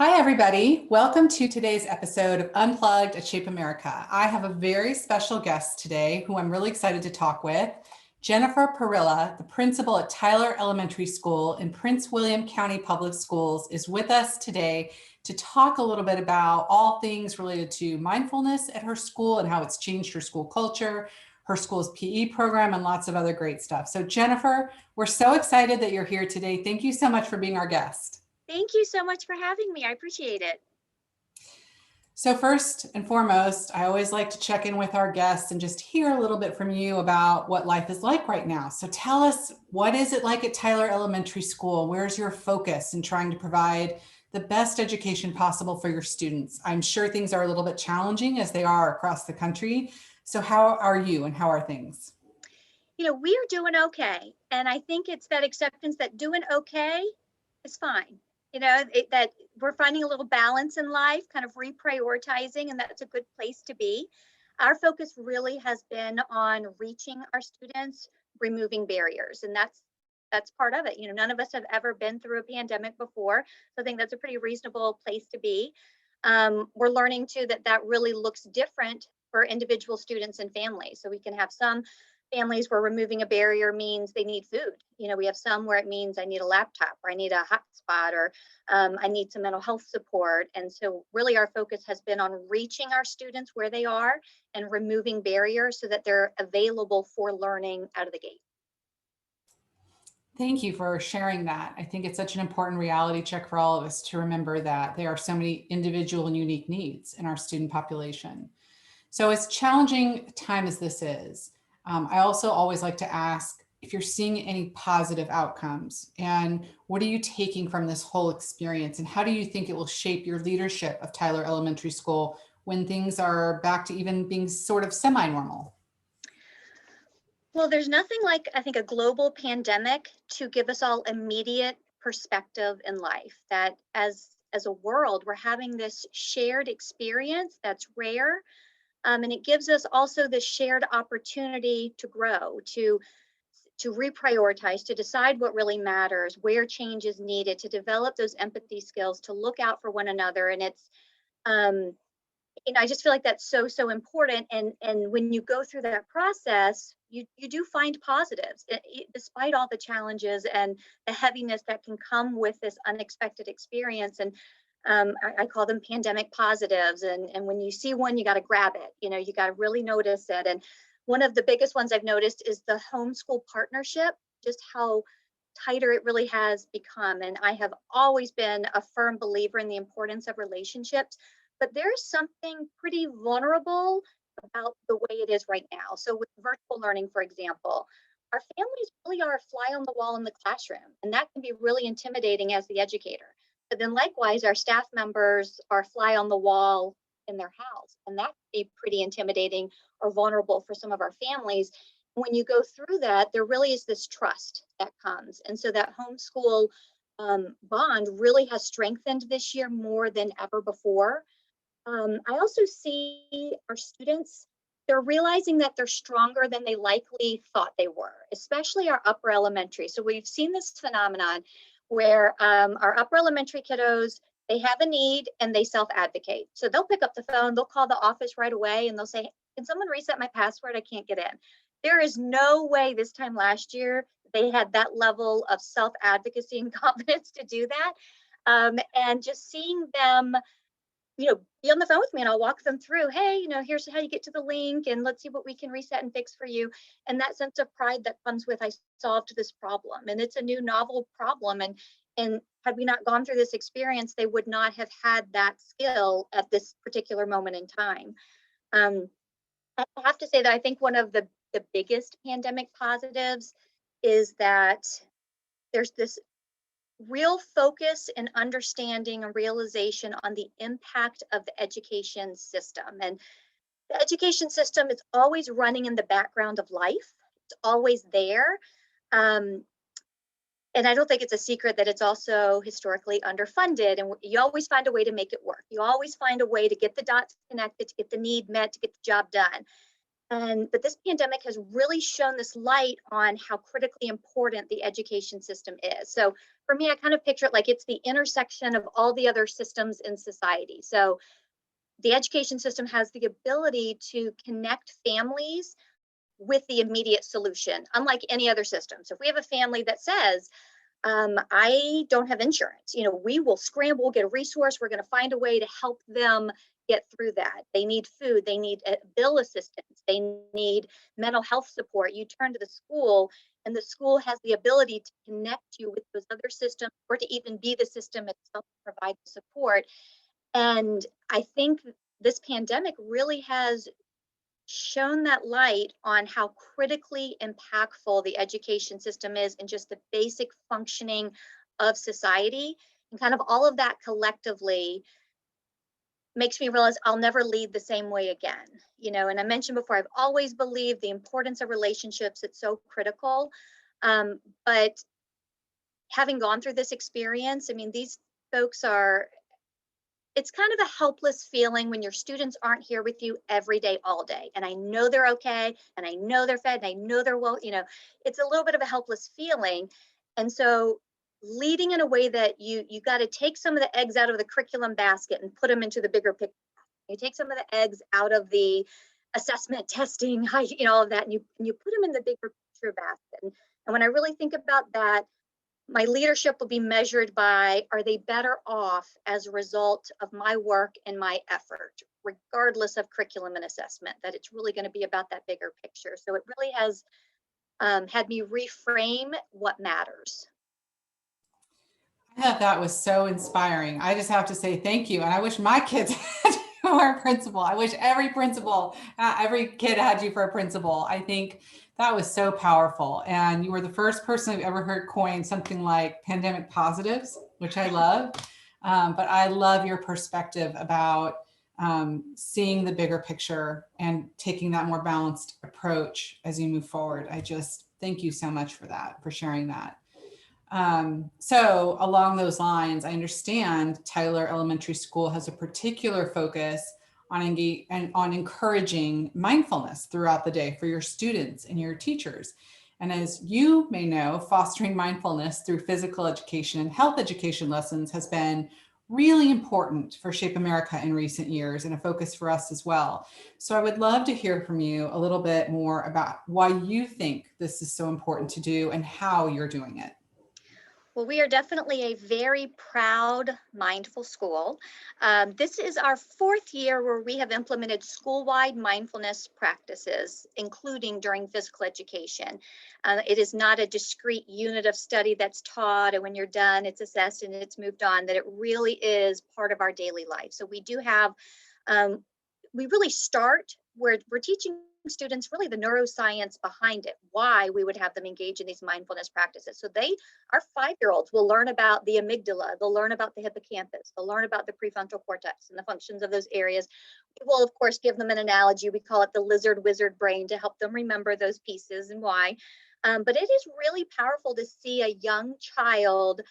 Hi, everybody. Welcome to today's episode of Unplugged at Shape America. I have a very special guest today who I'm really excited to talk with. Jennifer Perilla, the principal at Tyler Elementary School in Prince William County Public Schools, is with us today to talk a little bit about all things related to mindfulness at her school and how it's changed her school culture, her school's PE program, and lots of other great stuff. So Jennifer, we're so excited that you're here today. Thank you so much for being our guest. Thank you so much for having me. I appreciate it. So first and foremost, I always like to check in with our guests and just hear a little bit from you about what life is like right now. So tell us, what is it like at Tyler Elementary School? Where's your focus in trying to provide the best education possible for your students? I'm sure things are a little bit challenging as they are across the country. So how are you and how are things? We are doing okay. And I think it's that acceptance that doing okay is fine. That we're finding a little balance in life, kind of reprioritizing, and that's a good place to be. Our focus really has been on reaching our students, removing barriers, and that's part of it. None of us have ever been through a pandemic before, so I think that's a pretty reasonable place to be. We're learning too that really looks different for individual students and families. So we can have some families where removing a barrier means they need food. We have some where it means I need a laptop, or I need a hotspot, or I need some mental health support. And so really our focus has been on reaching our students where they are and removing barriers so that they're available for learning out of the gate. Thank you for sharing that. I think it's such an important reality check for all of us to remember that there are so many individual and unique needs in our student population. So as challenging a time as this is, I also always like to ask if you're seeing any positive outcomes and what are you taking from this whole experience and how do you think it will shape your leadership of Tyler Elementary School when things are back to even being sort of semi-normal? Well, there's nothing like, I think, a global pandemic to give us all immediate perspective in life, that as a world, we're having this shared experience that's rare. And it gives us also the shared opportunity to grow, to reprioritize, to decide what really matters, where change is needed, to develop those empathy skills, to look out for one another. And it's um, I just feel like that's so important. And when you go through that process, you do find positives, despite all the challenges and the heaviness that can come with this unexpected experience. And I call them pandemic positives. And when you see one, you got to grab it. You got to really notice it. And one of the biggest ones I've noticed is the homeschool partnership, just how tighter it really has become. And I have always been a firm believer in the importance of relationships, but there's something pretty vulnerable about the way it is right now. So with virtual learning, for example, our families really are a fly on the wall in the classroom, and that can be really intimidating as the educator. But then likewise, our staff members are fly on the wall in their house, and that can be pretty intimidating or vulnerable for some of our families. When you go through that, there really is this trust that comes. And so that homeschool bond really has strengthened this year more than ever before. I also see our students, they're realizing that they're stronger than they likely thought they were, especially our upper elementary. So we've seen this phenomenon where our upper elementary kiddos, they have a need and they self-advocate. So they'll pick up the phone, they'll call the office right away and they'll say, can someone reset my password? I can't get in. There is no way this time last year they had that level of self-advocacy and confidence to do that. And just seeing them be on the phone with me and I'll walk them through, hey, here's how you get to the link and let's see what we can reset and fix for you. And that sense of pride that comes with, I solved this problem, and it's a new novel problem. And had we not gone through this experience, they would not have had that skill at this particular moment in time. I have to say that I think one of the biggest pandemic positives is that there's this real focus and understanding and realization on the impact of the education system. And the education system is always running in the background of life. It's always there. And I don't think it's a secret that it's also historically underfunded. And you always find a way to make it work. You always find a way to get the dots connected, to get the need met, to get the job done. But this pandemic has really shone this light on how critically important the education system is. So for me, I kind of picture it like it's the intersection of all the other systems in society. So the education system has the ability to connect families with the immediate solution, unlike any other system. So if we have a family that says, I don't have insurance, we will scramble, get a resource. We're going to find a way to help them get through that. They need food, they need bill assistance, they need mental health support. You turn to the school, and the school has the ability to connect you with those other systems, or to even be the system itself to provide the support. And I think this pandemic really has shone that light on how critically impactful the education system is in just the basic functioning of society. And kind of all of that collectively makes me realize I'll never lead the same way again. And I mentioned before, I've always believed the importance of relationships. It's so critical. But having gone through this experience, I mean, these folks are, it's kind of a helpless feeling when your students aren't here with you every day, all day. And I know they're okay, and I know they're fed, and I know they're well, it's a little bit of a helpless feeling. And so leading in a way that you got to take some of the eggs out of the curriculum basket and put them into the bigger picture. You take some of the eggs out of the assessment, testing, all of that, and you put them in the bigger picture basket. And when I really think about that, my leadership will be measured by, are they better off as a result of my work and my effort, regardless of curriculum and assessment, that it's really going to be about that bigger picture. So it really has had me reframe what matters. I thought that was so inspiring. I just have to say thank you. And I wish my kids had you for a principal. I wish every principal, every kid had you for a principal. I think that was so powerful. And you were the first person I've ever heard coin something like pandemic positives, which I love. But I love your perspective about seeing the bigger picture and taking that more balanced approach as you move forward. I just thank you so much for that, for sharing that. So along those lines, I understand Tyler Elementary School has a particular focus on on encouraging mindfulness throughout the day for your students and your teachers. And as you may know, fostering mindfulness through physical education and health education lessons has been really important for Shape America in recent years, and a focus for us as well. So I would love to hear from you a little bit more about why you think this is so important to do and how you're doing it. Well, we are definitely a very proud, mindful school. This is our fourth year where we have implemented school-wide mindfulness practices, including during physical education. It is not a discrete unit of study that's taught, and when you're done, it's assessed and it's moved on, that it really is part of our daily life. So we do have, we really start where we're teaching students really the neuroscience behind it, why we would have them engage in these mindfulness practices. So our 5-year-olds will learn about the amygdala, they'll learn about the hippocampus, they'll learn about the prefrontal cortex and the functions of those areas. We will, of course, give them an analogy. We call it the lizard wizard brain to help them remember those pieces and why. But it is really powerful to see a young child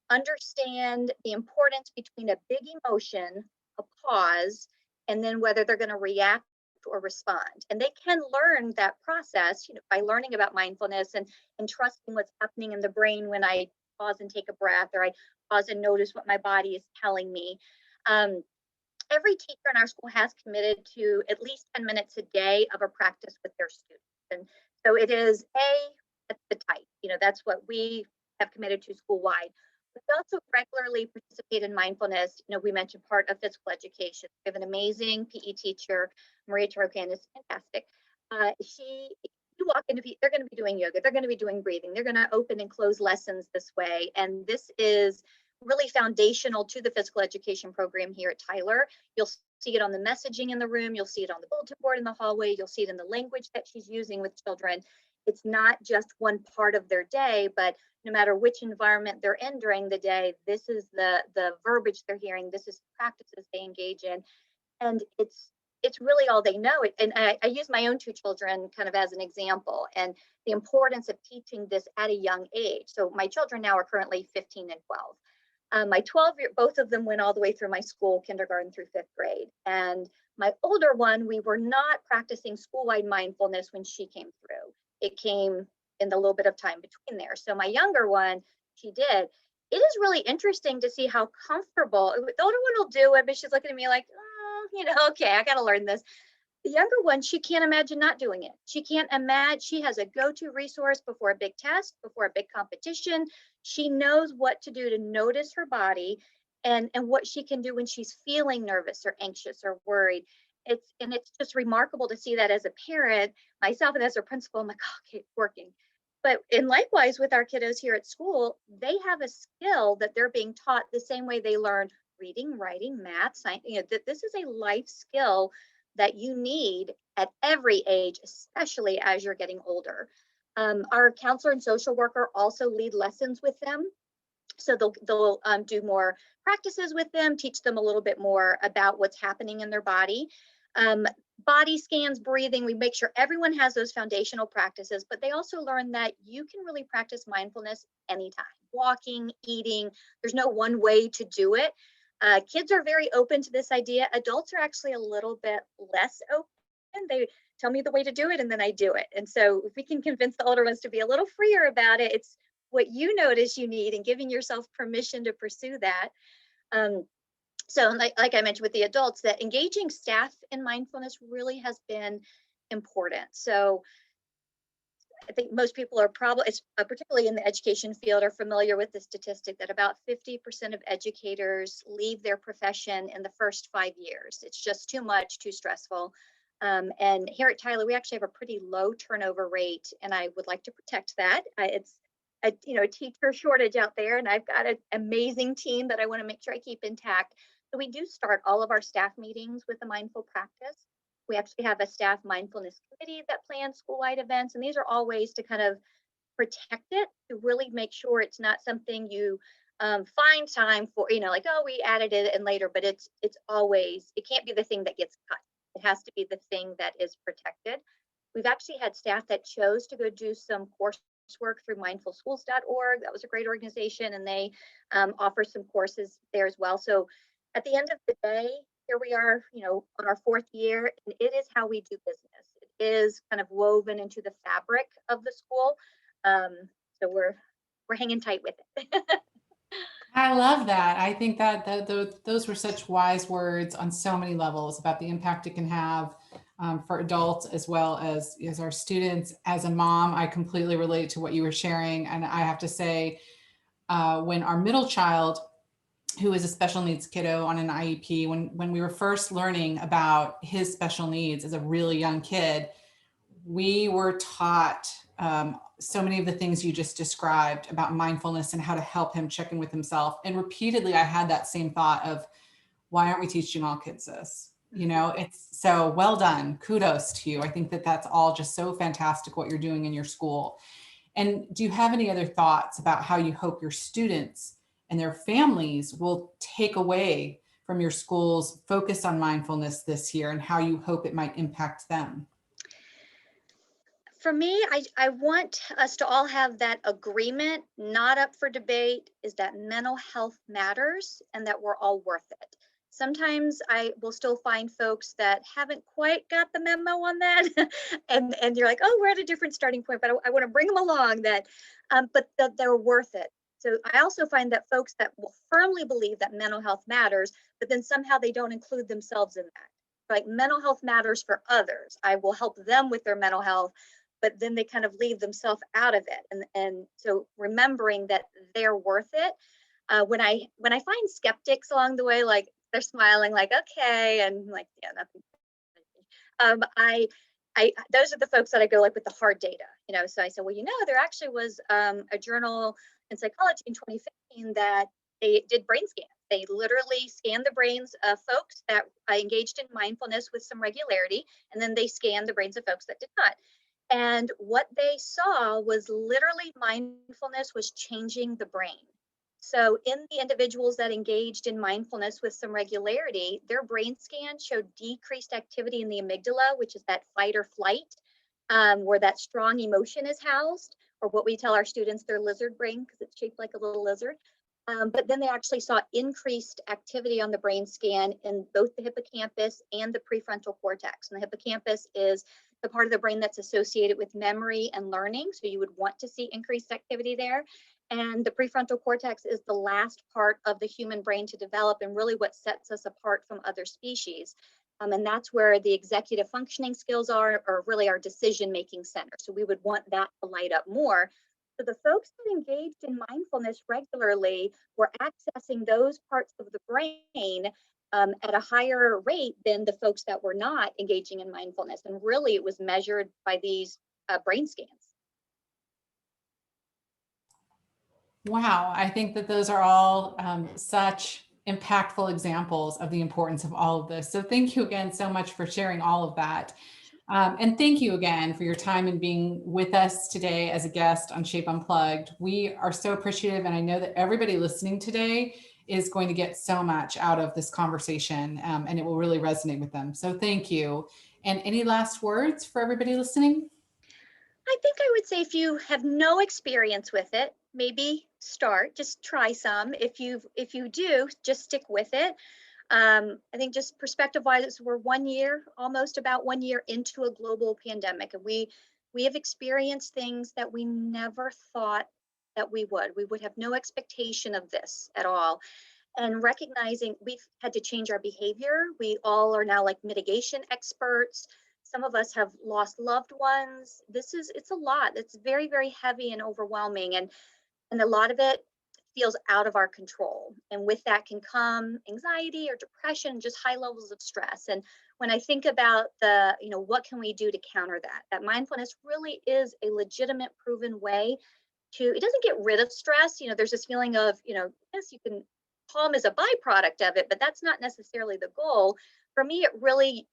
understand the importance between a big emotion, a pause, and then whether they're going to react or respond. And they can learn that process, by learning about mindfulness and trusting what's happening in the brain when I pause and take a breath, or I pause and notice what my body is telling me. Every teacher in our school has committed to at least 10 minutes a day of a practice with their students. And so it is the type, that's what we have committed to school wide. We also regularly participate in mindfulness. We mentioned part of physical education. We have an amazing PE teacher, Maria Tarocan, is fantastic. You walk into, they're going to be doing yoga, they're going to be doing breathing, they're going to open and close lessons this way. And this is really foundational to the physical education program here at Tyler. You'll see it on the messaging in the room, you'll see it on the bulletin board in the hallway, you'll see it in the language that she's using with children. It's not just one part of their day, but no matter which environment they're in during the day, this is the verbiage they're hearing, this is practices they engage in. And it's really all they know. And I use my own 2 children kind of as an example, and the importance of teaching this at a young age. So my children now are currently 15 and 12. My 12-year, both of them went all the way through my school, kindergarten through 5th grade. And My older one, we were not practicing school-wide mindfulness when she came through. It came in the little bit of time between there. So my younger one, she did. It is really interesting to see how comfortable the older one will do it, but she's looking at me like, oh, okay, I got to learn this. The younger one, she can't imagine not doing it. She can't imagine. She has a go-to resource before a big test, before a big competition. She knows what to do to notice her body and what she can do when she's feeling nervous or anxious or worried. It's just remarkable to see that as a parent, myself and as a principal. I'm like, oh, okay, it's working. But and likewise with our kiddos here at school, they have a skill that they're being taught the same way they learn reading, writing, math, science. That this is a life skill that you need at every age, especially as you're getting older. Our counselor and social worker also lead lessons with them. So they'll do more practices with them, teach them a little bit more about what's happening in their body. Um, Body scans, breathing, we make sure everyone has those foundational practices, but they also learn that you can really practice mindfulness anytime. Walking, eating, there's no one way to do it. Kids are very open to this idea. Adults are actually a little bit less open. They tell me the way to do it and then I do it. And so if we can convince the older ones to be a little freer about it, it's what you notice you need and giving yourself permission to pursue that. Um, so like I mentioned with the adults, that engaging staff in mindfulness really has been important. So I think most people are probably, particularly in the education field, are familiar with the statistic that about 50% of educators leave their profession in the first 5 years. It's just too much, too stressful. And here at Tyler, we actually have a pretty low turnover rate, and I would like to protect that. It's a teacher shortage out there, and I've got an amazing team that I want to make sure I keep intact. So we do start all of our staff meetings with a mindful practice. We actually have a staff mindfulness committee that plans school-wide events, and these are all ways to kind of protect it, to really make sure it's not something you find time for, like, oh, we added it and later, but it's always, it can't be the thing that gets cut. It has to be the thing that is protected. We've actually had staff that chose to go do some coursework through mindfulschools.org. That was a great organization, and they offer some courses there as well. So at the end of the day, here we are, on our 4th year, and it is how we do business. It is kind of woven into the fabric of the school. So we're hanging tight with it. I love that. I think that those were such wise words on so many levels about the impact it can have for adults as well as our students. As a mom, I completely relate to what you were sharing. And I have to say, when our middle child, who is a special needs kiddo on an IEP, when we were first learning about his special needs as a really young kid, we were taught so many of the things you just described about mindfulness and how to help him check in with himself. And repeatedly, I had that same thought of, why aren't we teaching all kids this? It's so well done. Kudos to you. I think that that's all just so fantastic what you're doing in your school. And do you have any other thoughts about how you hope your students and their families will take away from your school's focus on mindfulness this year, and how you hope it might impact them? For me, I want us to all have that agreement, not up for debate, is that mental health matters and that we're all worth it. Sometimes I will still find folks that haven't quite got the memo on that. and you're like, oh, we're at a different starting point, but I want to bring them along but that they're worth it. So I also find that folks that will firmly believe that mental health matters, but then somehow they don't include themselves in that. Like, mental health matters for others. I will help them with their mental health, but then they kind of leave themselves out of it. And so remembering that they're worth it. When I find skeptics along the way, like they're smiling, like, okay, and like, yeah, nothing. I those are the folks that I go like with the hard data, So I said, well, there actually was a journal in psychology in 2015 that they did brain scans. They literally scanned the brains of folks that engaged in mindfulness with some regularity, and then they scanned the brains of folks that did not. And what they saw was literally mindfulness was changing the brain. So in the individuals that engaged in mindfulness with some regularity, their brain scan showed decreased activity in the amygdala, which is that fight or flight, where that strong emotion is housed, or what we tell our students, their lizard brain, because it's shaped like a little lizard. But then they actually saw increased activity on the brain scan in both the hippocampus and the prefrontal cortex. And the hippocampus is the part of the brain that's associated with memory and learning. So you would want to see increased activity there. And the prefrontal cortex is the last part of the human brain to develop and really what sets us apart from other species. And that's where the executive functioning skills are, or really our decision-making center. So we would want that to light up more. So the folks that engaged in mindfulness regularly were accessing those parts of the brain at a higher rate than the folks that were not engaging in mindfulness. And really, it was measured by these brain scans. Wow, I think that those are all such impactful examples of the importance of all of this. So thank you again so much for sharing all of that. And thank you again for your time and being with us today as a guest on Shape Unplugged. We are so appreciative, and I know that everybody listening today is going to get so much out of this conversation, and it will really resonate with them. So thank you. And any last words for everybody listening? I think I would say if you have no experience with it, maybe start, just try some. If you do, just stick with it. I think just perspective wise, we're 1 year, almost about 1 year into a global pandemic, and we have experienced things that we never thought that we would. We would have no expectation of this at all. And recognizing we've had to change our behavior. We all are now like mitigation experts. Some of us have lost loved ones. It's a lot. It's very, very heavy and overwhelming. And a lot of it feels out of our control. And with that can come anxiety or depression, just high levels of stress. And when I think about what can we do to counter that? That mindfulness really is a legitimate, proven way it doesn't get rid of stress. There's this feeling of, yes, you can, calm is a byproduct of it, but that's not necessarily the goal. For me,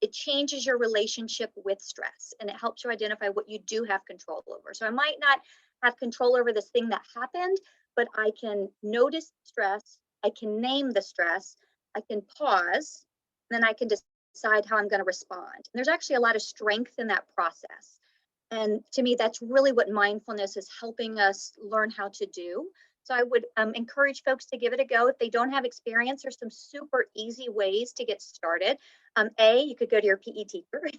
it changes your relationship with stress, and it helps you identify what you do have control over. So I might not have control over this thing that happened, but I can notice stress, I can name the stress, I can pause, and then I can decide how I'm going to respond. And there's actually a lot of strength in that process. And to me, that's really what mindfulness is helping us learn how to do. So I would encourage folks to give it a go. If they don't have experience, there's some super easy ways to get started. You could go to your PE teacher.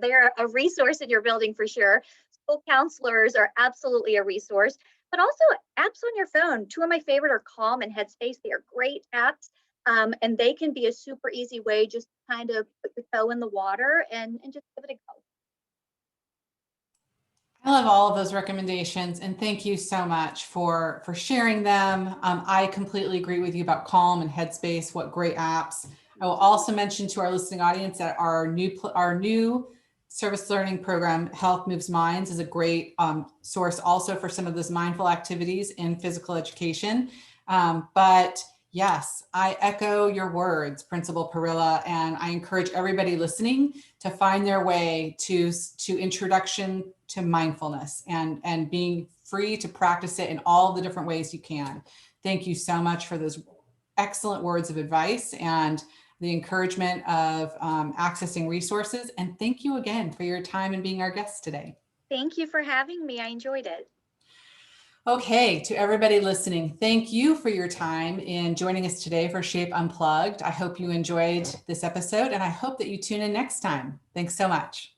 They're a resource in your building for sure. School counselors are absolutely a resource, but also apps on your phone. Two of my favorite are Calm and Headspace. They are great apps, and they can be a super easy way just to kind of put your toe in the water and just give it a go. I love all of those recommendations, and thank you so much for sharing them. I completely agree with you about Calm and Headspace. What great apps! I will also mention to our listening audience that our new service learning program, Health Moves Minds, is a great source also for some of those mindful activities in physical education. But yes, I echo your words, Principal Perilla, and I encourage everybody listening to find their way to introduction to mindfulness and being free to practice it in all the different ways you can. Thank you so much for those excellent words of advice and the encouragement of accessing resources. And thank you again for your time and being our guest today. Thank you for having me. I enjoyed it. Okay, to everybody listening, thank you for your time in joining us today for Shape Unplugged. I hope you enjoyed this episode, and I hope that you tune in next time. Thanks so much.